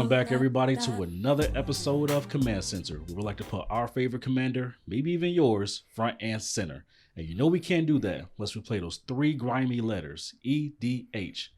Welcome back, everybody, to another episode of Command Center. We would like to put our favorite commander, maybe even yours, front and center. And you know we can't do that unless we play those three grimy letters, EDH.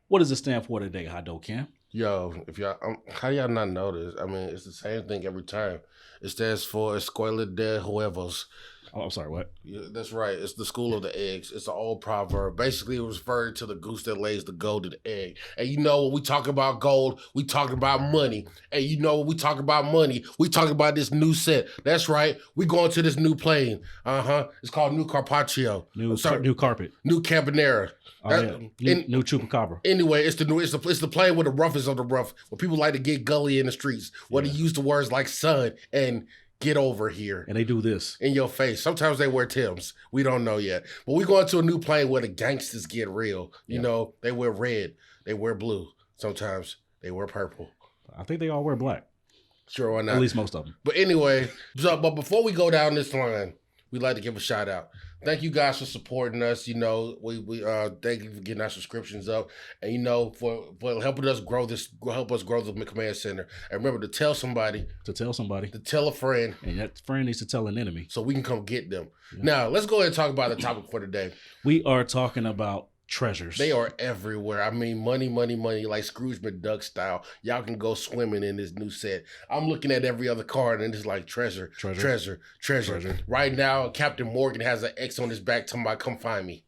What does it stand for today, Hado Cam? Yo, if y'all, how y'all not know this? I mean, it's the same thing every time. It stands for Escuela de Huevos. Oh, I'm sorry, what? Yeah, that's right. It's the school of the eggs. It's an old proverb. Basically, it was referring to the goose that lays the golden egg. And you know, when we talk about gold, we talk about money. And you know, when we talk about money, we talk about this new set. That's right. We going to this new plane. It's called New Carpaccio. New carpet. New Capenna. New Chupacabra. Anyway, it's the plane with the roughest of the rough, where people like to get gully in the streets, where they use the words like son and get over here. And they do this. In your face. Sometimes they wear Timbs. We don't know yet. But we going to a new plane where the gangsters get real. You know, they wear red. They wear blue. Sometimes they wear purple. I think they all wear black. Sure, why not? At least most of them. But anyway, but before we go down this line, we'd like to give a shout out. Thank you guys for supporting us. You know, we thank you for getting our subscriptions up, and you know, for helping us grow the Command Center. And remember to tell somebody, to tell a friend, and that friend needs to tell an enemy, so we can come get them. Yeah. Now, let's go ahead and talk about the topic for today. We are talking about treasures. They are everywhere. I mean, money, like Scrooge McDuck style. Y'all can go swimming in this new set. I'm looking at every other card and it's like treasure. Right now, Captain Morgan has an X on his back telling me, come find me.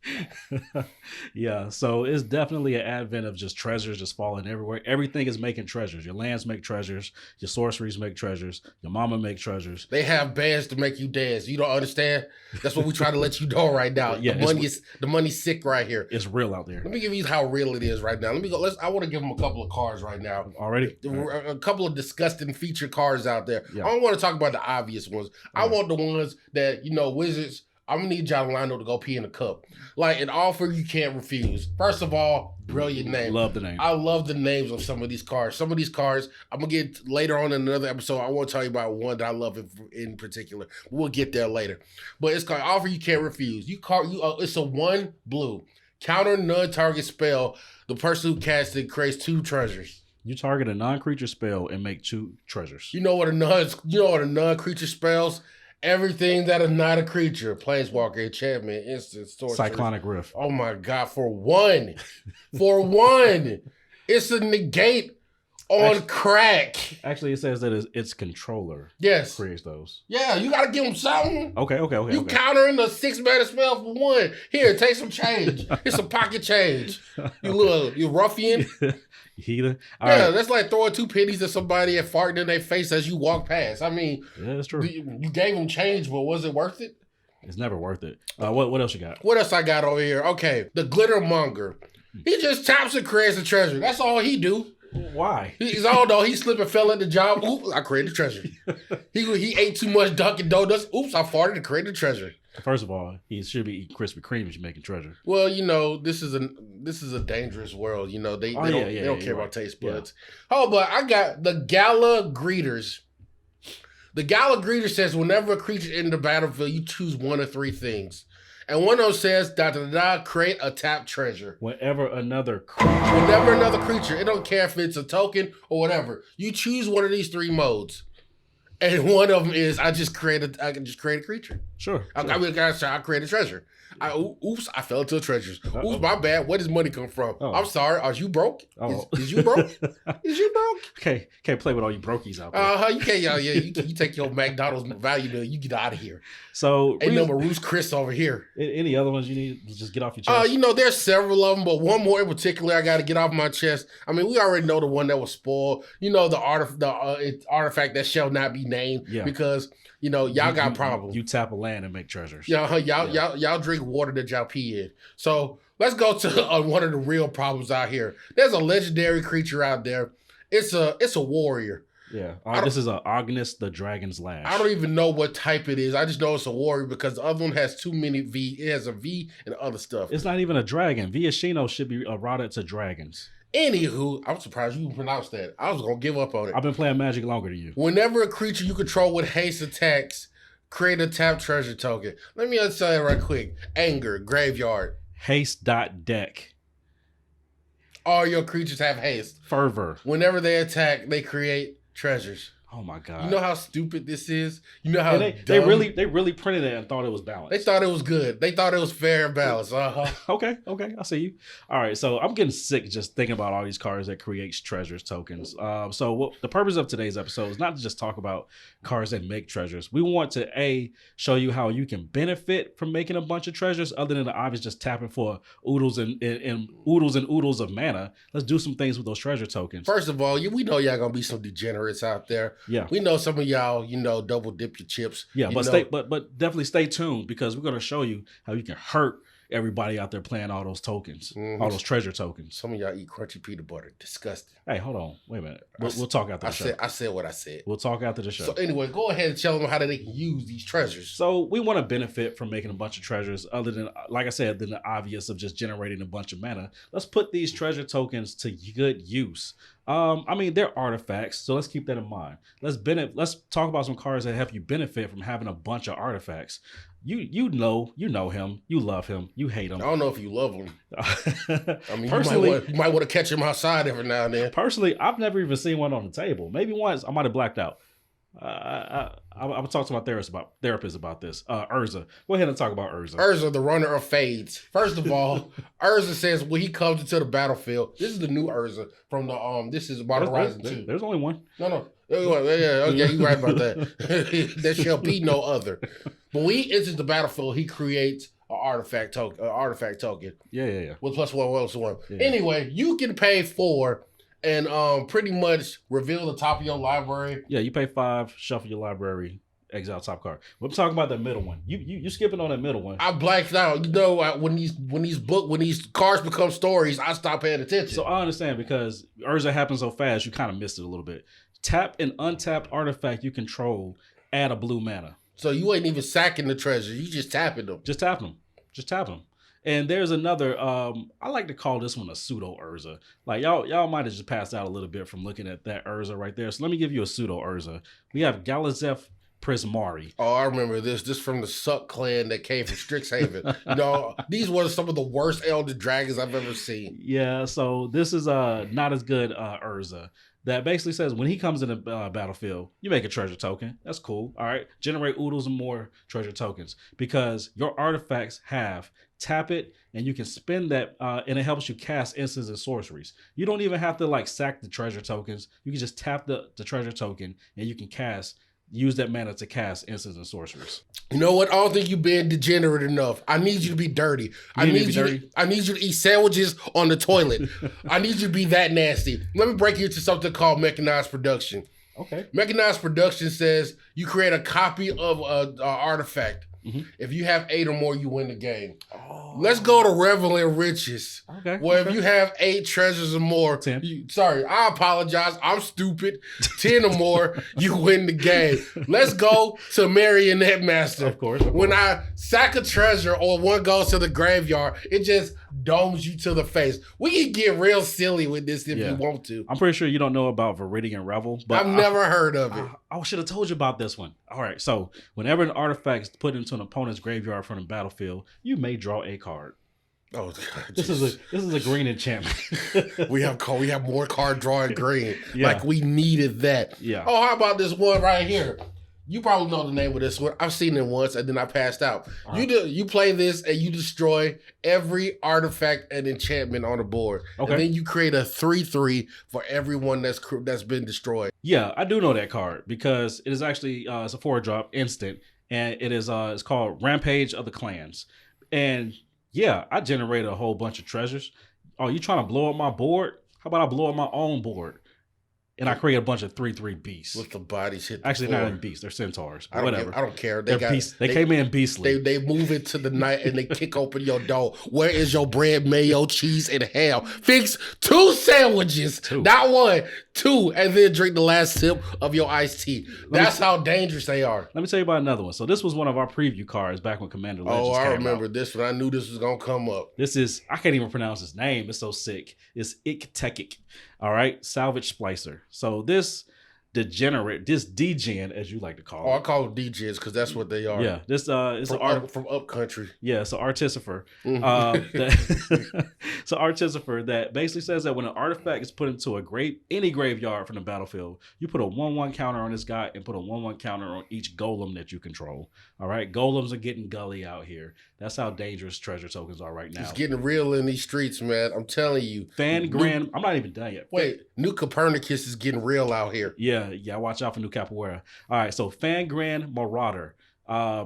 Yeah, so it's definitely an advent of just treasures just falling everywhere. Everything is making treasures. Your lands make treasures. Your sorceries make treasures. Your mama make treasures. They have bands to make you dance. You don't understand? That's what we try to let you know right now. Yeah, the money's sick right here. It's real out there. Let me give you how real it is right now. Let me go. I want to give them a couple of cards right now. Already? A couple of disgusting feature cards out there. Yeah. I don't want to talk about the obvious ones. I want the ones that, you know, Wizards, I'm going to need John Lando to go pee in a cup. Like, an offer you can't refuse. First of all, brilliant name. Love the name. I love the names of some of these cards. Some of these cards, I'm going to get later on in another episode. I want to tell you about one that I love in particular. We'll get there later. But it's called Offer You Can't Refuse. It's a 1 blue. Counter non-target spell. The person who casts it creates 2 treasures. You target a non-creature spell and make 2 treasures. You know what a non-creature spells? Everything that is not a creature. Planeswalker, enchantment, instant, sorcery. Cyclonic Rift. Oh my God, for 1. For 1. It's a negate on crack. Actually, it says that it's controller. Yes. Creates those. Yeah, you got to give them something. Okay. You countering the 6-mana spell for 1. Here, take some change. It's some pocket change. You ruffian. Heater. Right. That's like throwing 2 pennies at somebody and farting in their face as you walk past. I mean, yeah, that's true. You gave them change, but was it worth it? It's never worth it. What else you got? What else I got over here? Okay, the Glitter Monger. He just taps and creates a treasure. That's all he do. Why? He slipped and fell at the job. Oops, I created a treasure. He ate too much Dunkin' Donuts. Oops, I farted to create a treasure. First of all, he should be eating Krispy Kreme if you're making treasure. Well, you know, this is a dangerous world. You know, they don't care about taste buds. Yeah. Oh, but I got the Gala Greeters. The Gala Greeter says whenever a creature in the battlefield, you choose 1 of 3 things. And one of them says, create a tap treasure. Whenever another creature, it don't care if it's a token or whatever. You choose one of these 3 modes. And one of them is I can just create a creature. Sure. I create a treasure. Oops, I fell into a treasure. Oops, my bad. Where does money come from? Oh. I'm sorry. Are you broke? Oh. Is you broke? Is you broke? Okay, can't play with all you brokies out there. You can't. You take your McDonald's value bill. You get out of here. So ain't no Maroos Chris over here. Any other ones you need to just get off your chest? You know, there's several of them, but one more in particular I got to get off my chest. I mean, we already know the one that was spoiled. You know, the artifact that shall not be named because. You know, y'all got problems. You tap a land and make treasures. Y'all drink water that y'all pee in. So let's go to one of the real problems out here. There's a legendary creature out there. It's a warrior. Yeah. This is a Agnes the Dragon's Lash. I don't even know what type it is. I just know it's a warrior because the other one has too many V. It has a V and other stuff. It's not even a dragon. Viashino should be routed to dragons. Anywho, I'm surprised you pronounced that. I was going to give up on it. I've been playing Magic longer than you. Whenever a creature you control with haste attacks, create a tap treasure token. Let me say it right quick. Anger, graveyard. Haste.deck. All your creatures have haste. Fervor. Whenever they attack, they create treasures. Oh my god! You know how stupid this is. You know how they really printed it and thought it was balanced. They thought it was good. They thought it was fair and balanced. Okay, I see you. All right, so I'm getting sick just thinking about all these cards that creates treasures tokens. So the purpose of today's episode is not to just talk about cards that make treasures. We want to show you how you can benefit from making a bunch of treasures, other than the obvious just tapping for oodles and oodles of mana. Let's do some things with those treasure tokens. First of all, we know y'all gonna be some degenerates out there. Yeah, we know some of y'all, double dip your chips. Yeah, but definitely stay tuned, because we're gonna show you how you can hurt everybody out there playing all those tokens, all those treasure tokens. Some of y'all eat crunchy peanut butter. Disgusting. Hey, hold on, wait a minute. We'll talk after the show. I said what I said. We'll talk after the show. So anyway, go ahead and tell them how they can use these treasures. So we want to benefit from making a bunch of treasures, other than, like I said, than the obvious of just generating a bunch of mana. Let's put these treasure tokens to good use. They're artifacts, so let's keep that in mind. Let's talk about some cards that help you benefit from having a bunch of artifacts. You know him, you love him, you hate him. I don't know if you love him. Personally, you might want to catch him outside every now and then. Personally, I've never even seen one on the table. Maybe once. I might have blacked out. I'll talk to my therapist about this. Urza. Go ahead and talk about Urza. Urza, the runner of fades. First of all, Urza says when he comes into the battlefield, this is the new Urza from the this is Modern Horizon 2. There's only one. No. Yeah, you're right about that. There shall be no other. But when he enters the battlefield, he creates an artifact token. Yeah. With +1/+1. Yeah. Anyway, you can pay 4 and pretty much reveal the top of your library. Yeah, you pay 5, shuffle your library, exile top card. We're talking about the middle one. You skipping on that middle one. I blacked out. When these cards become stories, I stop paying attention. So I understand, because Urza happens so fast, you kind of missed it a little bit. Tap an untapped artifact you control, add a blue mana. So you ain't even sacking the treasure. You just tapping them. Just tap them. And there's another, I like to call this one a pseudo Urza. Like y'all might have just passed out a little bit from looking at that Urza right there. So let me give you a pseudo Urza. We have Galazeth Prismari. Oh, I remember this. This from the Suck clan that came from Strixhaven. These were some of the worst Elder Dragons I've ever seen. Yeah, so this is not as good Urza. That basically says when he comes in the battlefield, you make a treasure token. That's cool. All right. Generate oodles and more treasure tokens, because your artifacts have tap it, and you can spend that, and it helps you cast instants and sorceries. You don't even have to sack the treasure tokens. You can just tap the treasure token, and you can use that mana to cast instants and sorceries. You know what? I don't think you've been degenerate enough. I need you to be dirty. I need you to eat sandwiches on the toilet. I need you to be that nasty. Let me break you into something called mechanized production. Okay. Mechanized production says you create a copy of an artifact. Mm-hmm. If you have 8 or more, you win the game. Oh. Let's go to Revel in Riches. Okay. Where if you have 8 treasures or more, 10. Sorry, I apologize. I'm stupid. 10 or more, you win the game. Let's go to Marionette Master. Of course. When I sack a treasure or one goes to the graveyard, it just domes you to the face. We can get real silly with this if you want to. I'm pretty sure you don't know about Viridian Revel, but I've never heard of it. I should have told you about this one. All right, so whenever an artifact is put into an opponent's graveyard from the battlefield, you may draw a card. Oh God! This is a green enchantment. we have more card drawing green. Yeah. Like we needed that. Yeah. Oh, how about this one right here? You probably know the name of this one. I've seen it once and then I passed out. Right. You play this and you destroy every artifact and enchantment on the board. Okay. And then you create a 3/3 for everyone that's been destroyed. Yeah, I do know that card because it is actually it's a 4-drop instant, and it is it's called Rampage of the Clans. And yeah, I generated a whole bunch of treasures. Oh, you trying to blow up my board? How about I blow up my own board? And I create a bunch of 3/3 beasts. With the bodies hit the Actually, floor. Not even beasts. They're centaurs. I don't care. They came in beastly. They move into the night and they kick open your door. Where is your bread, mayo, cheese, and ham? Fix 2 sandwiches. 2. Not 1. 2. And then drink the last sip of your iced tea. That's how dangerous they are. Let me tell you about another one. So this was one of our preview cards back when Commander Legends came out. Oh, I remember this one. I knew this was going to come up. This is, I can't even pronounce his name. It's so sick. It's Iktekik. All right. Salvage Splicer. So this degenerate, this degen, as you like to call it. Oh, I call them degens because that's what they are. Yeah, this it's from up country. Yeah, it's an artificer. It's an artificer that basically says that when an artifact is put into any graveyard from the battlefield, you put a 1/1 counter on this guy and put a 1/1 counter on each golem that you control. All right, golems are getting gully out here. That's how dangerous treasure tokens are right now. It's getting real in these streets, man. I'm telling you. I'm not even done yet. Wait, New Copernicus is getting real out here. Yeah. Watch out for New Capoeira. All right, so Fangran Marauder.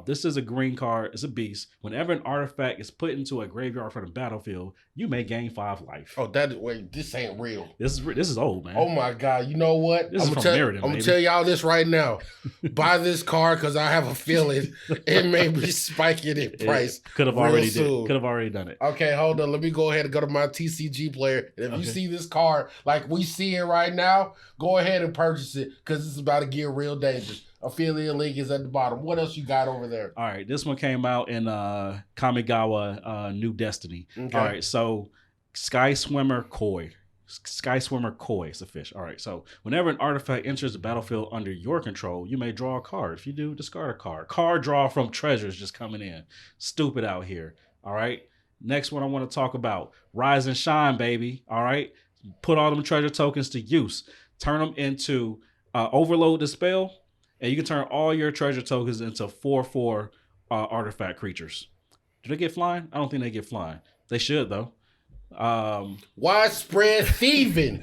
This is a green card. It's a beast. Whenever an artifact is put into a graveyard from the battlefield, you may gain 5 life. Oh, this ain't real. This is old, man. Oh my God! You know what? I'm gonna tell y'all this right now. Buy this card because I have a feeling it may be spiking in price. Could have already done it. Okay, hold on. Let me go ahead and go to my TCG player. And if you see this card like we see it right now, go ahead and purchase it because it's about to get real dangerous. Affiliate link is at the bottom. What else you got over there? All right, this one came out in Kamigawa New Destiny. Okay. All right, so Sky Swimmer Koi. It's a fish. All right, so whenever an artifact enters the battlefield under your control, you may draw a card. If you do, discard a card. Card draw from treasures just coming in. Stupid out here. All right, next one I want to talk about. Rise and Shine, baby. All right, put all them treasure tokens to use. Turn them into overload the spell. And you can turn all your treasure tokens into 4/4 artifact creatures. Do they get flying? I don't think they get flying. They should, though. Widespread thieving.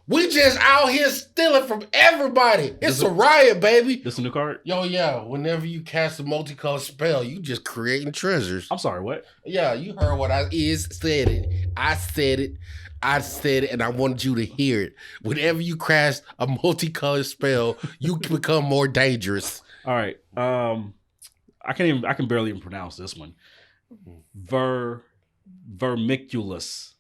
We just out here stealing from everybody. It's a riot, baby. This a new card? Yo, yeah. Whenever you cast a multicolored spell, you just creating treasures. I'm sorry, what? Yeah, you heard what I said it. I said it, and I wanted you to hear it. Whenever you cast a multicolored spell, you become more dangerous. All right. I can barely even pronounce this one. Vermiculus.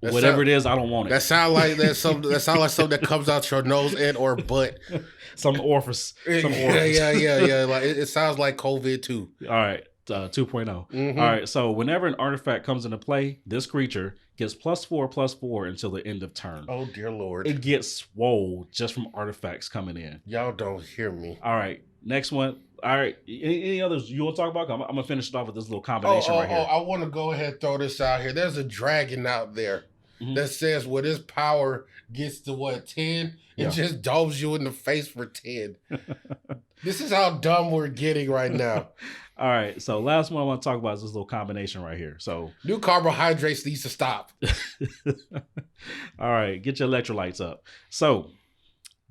Whatever it is, I don't want it. That sound like something that comes out your nose and or butt. Some orifice. Yeah. Like it sounds like COVID too. All right. 2.0. Mm-hmm. All right, so whenever an artifact comes into play, this creature gets +4/+4 until the end of turn. Oh, dear Lord. It gets swole just from artifacts coming in. Y'all don't hear me. All right, next one. All right, any others you want to talk about? I'm going to finish it off with this little combination right here. I want to go ahead and throw this out here. There's a dragon out there that says when his power gets to 10, it just doves you in the face for 10. This is how dumb we're getting right now. All right, so last one I want to talk about is this little combination right here. So new carbohydrates needs to stop. All right, get your electrolytes up. So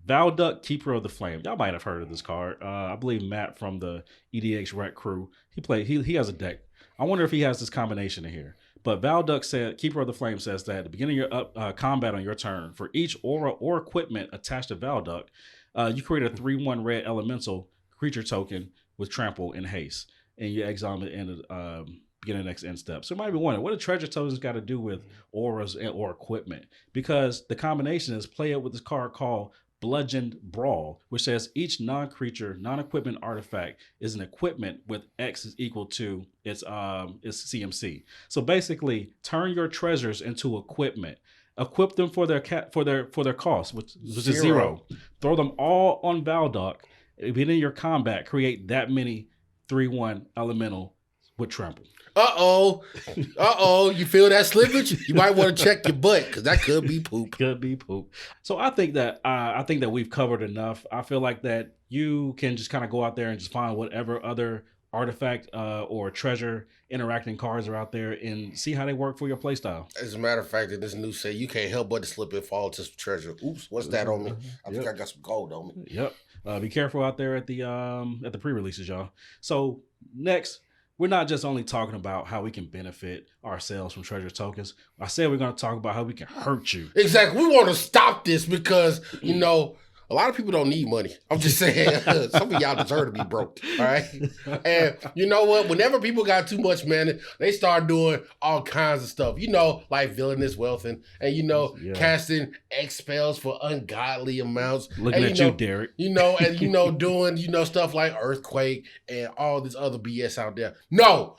Valduck, Keeper of the Flame. Y'all might have heard of this card. I believe Matt from the EDX Rec crew. He has a deck. I wonder if he has this combination in here. But Valduck said, Keeper of the Flame says that at the beginning of your combat on your turn, for each aura or equipment attached to Valduck, you create a 3/1 red elemental creature token with trample and haste, and you exile them at the end of beginning of the next end step. So you might be wondering, what do treasure tokens got to do with auras or equipment? Because the combination is play it with this card called Bludgeoned Brawl, which says each non-creature, non-equipment artifact is an equipment with X is equal to its CMC. So basically, turn your treasures into equipment. Equip them for their cost, which is 0. Throw them all on Valduck. Within your combat, create that many 3/1 elemental with trample. Uh-oh. You feel that slippage? You might want to check your butt because that could be poop. So I think that we've covered enough. I feel like that you can just kind of go out there and just find whatever other artifact or treasure interacting cards are out there and see how they work for your playstyle. As a matter of fact, in this new set, you can't help but to slip and fall to some treasure. Oops, what's that on me? I think I got some gold on me. Yep. Be careful out there at the pre-releases, y'all. So next, we're not just only talking about how we can benefit ourselves from treasure tokens. I said we're going to talk about how we can hurt you. Exactly. We want to stop this because, a lot of people don't need money. I'm just saying, some of y'all deserve to be broke, all right? And you know what? Whenever people got too much money, they start doing all kinds of stuff, like villainous wealth and casting X spells for ungodly amounts. Looking at you, Derek. Doing, stuff like Earthquake and all this other BS out there. No.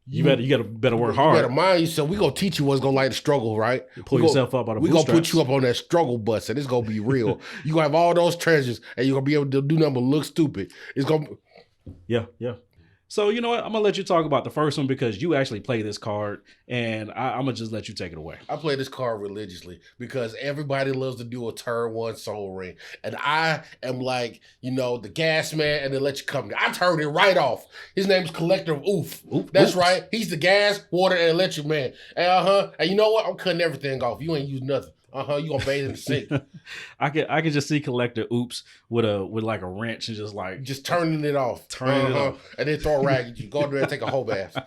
You better work hard. You better mind yourself. We gonna teach you what's gonna like the struggle, right? Pull yourself up out of. We gonna put you up on that struggle bus, and it's gonna be real. You gonna have all those treasures, and you're gonna be able to do nothing but look stupid. It's gonna. Yeah. So you know what? I'm gonna let you talk about the first one because you actually play this card, and I'm gonna just let you take it away. I play this card religiously because everybody loves to do a turn 1 soul ring, and I am like, the gas man, and then let you come. I turned it right off. His name's Collector of Oof. That's right. He's the gas, water, and electric man. And you know what? I'm cutting everything off. You ain't using nothing. You gonna bathe in the sink. I can just see Collector Oops with like a wrench and just turning it off. Turning it off. And then throw a rag at you. Go there and take a whole bath.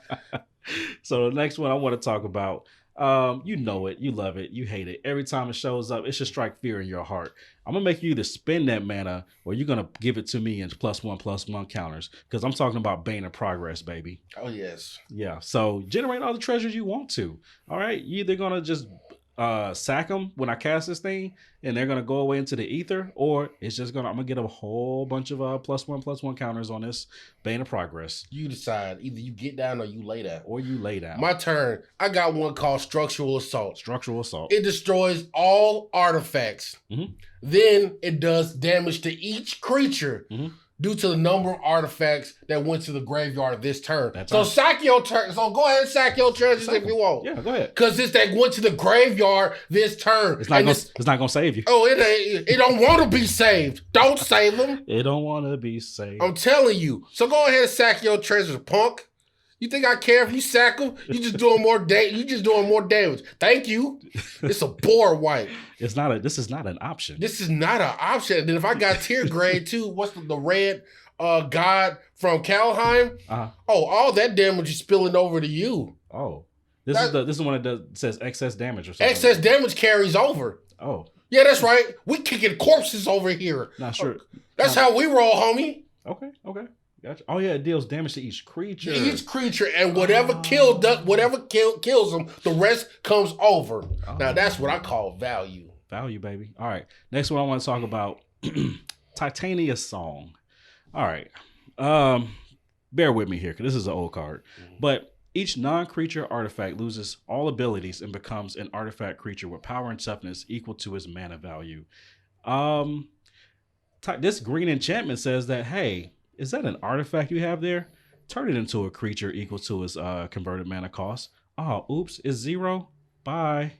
So the next one I want to talk about, you know it, you love it, you hate it. Every time it shows up, it should strike fear in your heart. I'm gonna make you either spend that mana or you're gonna give it to me in +1/+1 counters. Because I'm talking about Bane of Progress, baby. Oh yes. Yeah. So generate all the treasures you want to. All right. You're either gonna just sack them when I cast this thing and they're gonna go away into the ether, or I'm gonna get a whole bunch of +1/+1 counters on this Bane of Progress. You decide. Either you get down or you lay down. My turn. I got one called Structural Assault. It destroys all artifacts. Mm-hmm. Then it does damage to each creature. Mm-hmm. Due to the number of artifacts that went to the graveyard this turn. Sack your turn. So go ahead and sack your treasures if you want. Yeah, go ahead. Because this that went to the graveyard this turn. It's not gonna save you. Oh, it ain't. It don't want to be saved. Don't save them. It don't want to be saved. I'm telling you. So go ahead and sack your treasures, punk. You think I care if you sack them? You just doing more damage. Thank you. It's a board wipe. This is not an option. This is not an option. And then if I got tier grade too, what's the red god from Kalheim? Uh-huh. Oh, all that damage is spilling over to you. Oh. This is one that says excess damage or something. Excess damage carries over. Oh. Yeah, that's right. We kicking corpses over here. Not sure. That's how we roll, homie. Okay. Gotcha. Oh yeah, it deals damage to each creature. And whatever kills them, the rest comes over. Oh. Now that's what I call value. Value, baby. All right. Next one I want to talk about Titania Song. All right. Bear with me here because this is an old card. Mm-hmm. But each non-creature artifact loses all abilities and becomes an artifact creature with power and toughness equal to its mana value. This green enchantment says that, hey, is that an artifact you have there? Turn it into a creature equal to its converted mana cost. Oh, oops, it's 0. Bye.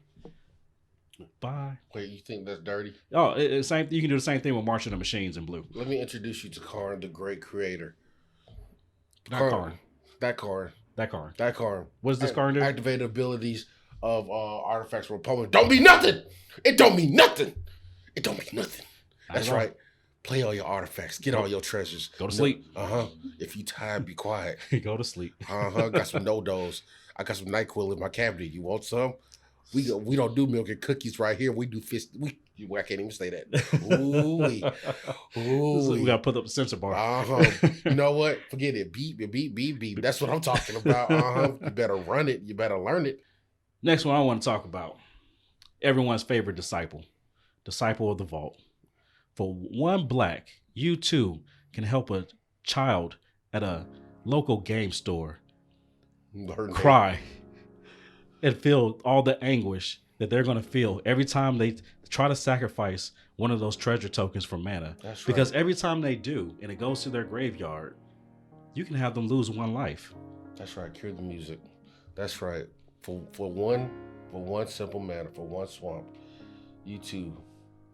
Wait, you think that's dirty? Oh, same. You can do the same thing with March of the Machines in blue. Let me introduce you to Karn, the great creator. Karn. That Karn. What does this Karn do? Activate abilities of artifacts for opponent. Don't mean nothing. It don't mean nothing. That's right. Play all your artifacts. Get all your treasures. Go to sleep. If you tired, be quiet. Go to sleep. Got some no-dos. I got some NyQuil in my cabinet. You want some? We don't do milk and cookies right here. We do fist. I can't even say that. We gotta put up the sensor bar. You know what? Forget it. Beep, beep, beep, beep. That's what I'm talking about. You better run it. You better learn it. Next one I want to talk about. Everyone's favorite disciple of the vault. For 1 black, you too can help a child at a local game store cry and feel all the anguish that they're going to feel every time they try to sacrifice one of those treasure tokens for mana. That's right. Because every time they do and it goes to their graveyard, you can have them lose 1 life. That's right. Cure the music. That's right. For one simple mana, for 1 swamp, you too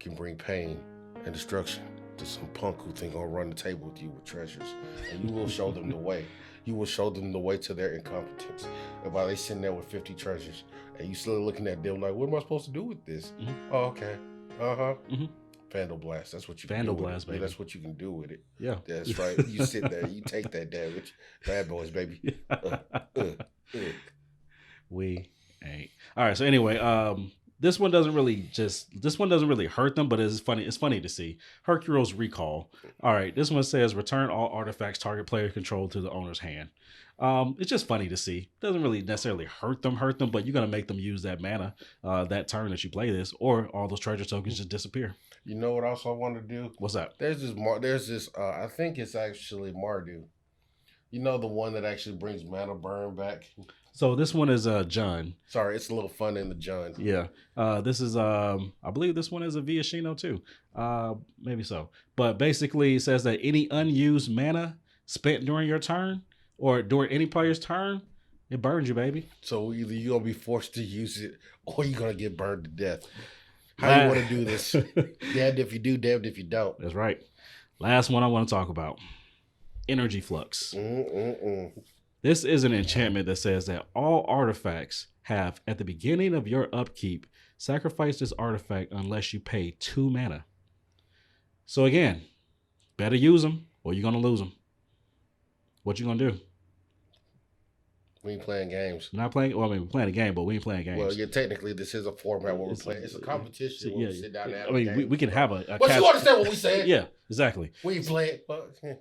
can bring pain and destruction to some punk who think gonna run the table with you with treasures, and you will show them the way. You will show them the way to their incompetence. And while they sitting there with 50 treasures, and you still looking at them like, what am I supposed to do with this? Mm-hmm. Oh, okay. Mm-hmm. Vandal Blast. That's what you can Vandal do Blast, with it. Baby. That's what you can do with it. Yeah. That's right. You sit there, you take that damage. Bad boys, baby. We ain't. All right. So anyway, this one doesn't really hurt them, but it's funny. It's funny to see. Hercule's Recall. All right, this one says return all artifacts target player control to the owner's hand. It's just funny to see. Doesn't really necessarily hurt them, but you're gonna make them use that mana that turn that you play this, or all those treasure tokens just disappear. You know what else I want to do? What's that? There's this. I think it's actually Mardu. You know the one that actually brings mana burn back? So this one is Jun. Sorry, it's a little fun in the Jun. Yeah. This is I believe this one is a Viashino too. Maybe so. But basically it says that any unused mana spent during your turn or during any player's turn, it burns you, baby. So either you're gonna be forced to use it or you're gonna get burned to death. How you want to do this? Damned if you do, damned if you don't. That's right. Last one I want to talk about. Energy Flux. This is an enchantment that says that all artifacts have, at the beginning of your upkeep, sacrifice this artifact unless you pay 2 mana. So again, better use them or you're going to lose them. What you going to do? We ain't playing games. Not playing. Well, I mean, we're playing a game, but we ain't playing games. Well, yeah, technically, this is a format where we're playing. It's a competition. Yeah, we sit down and have I mean, we can have a but you understand what we saying? Yeah, exactly. We ain't playing.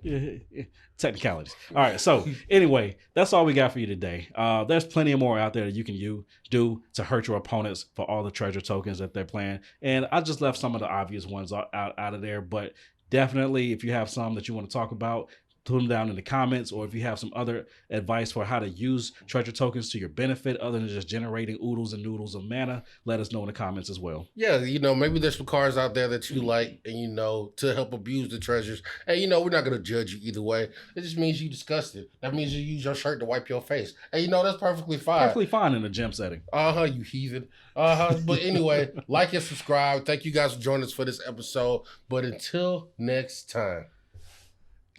Yeah. Technicalities. All right. So anyway, that's all we got for you today. There's plenty more out there that you can do to hurt your opponents for all the treasure tokens that they're playing. And I just left some of the obvious ones out of there, but definitely if you have some that you want to talk about, put them down in the comments, or if you have some other advice for how to use treasure tokens to your benefit other than just generating oodles and noodles of mana, let us know in the comments as well. Yeah, maybe there's some cards out there that you like and to help abuse the treasures. And we're not going to judge you either way. It just means you discussed it. That means you use your shirt to wipe your face. And that's perfectly fine. Perfectly fine in a gym setting. You heathen. But anyway, like and subscribe. Thank you guys for joining us for this episode. But until next time.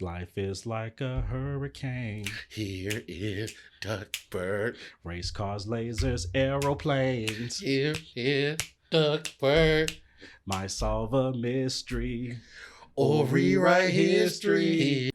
Life is like a hurricane. Here is Duckbird. Race cars, lasers, aeroplanes. Here is Duckbird. Might solve a mystery or rewrite history.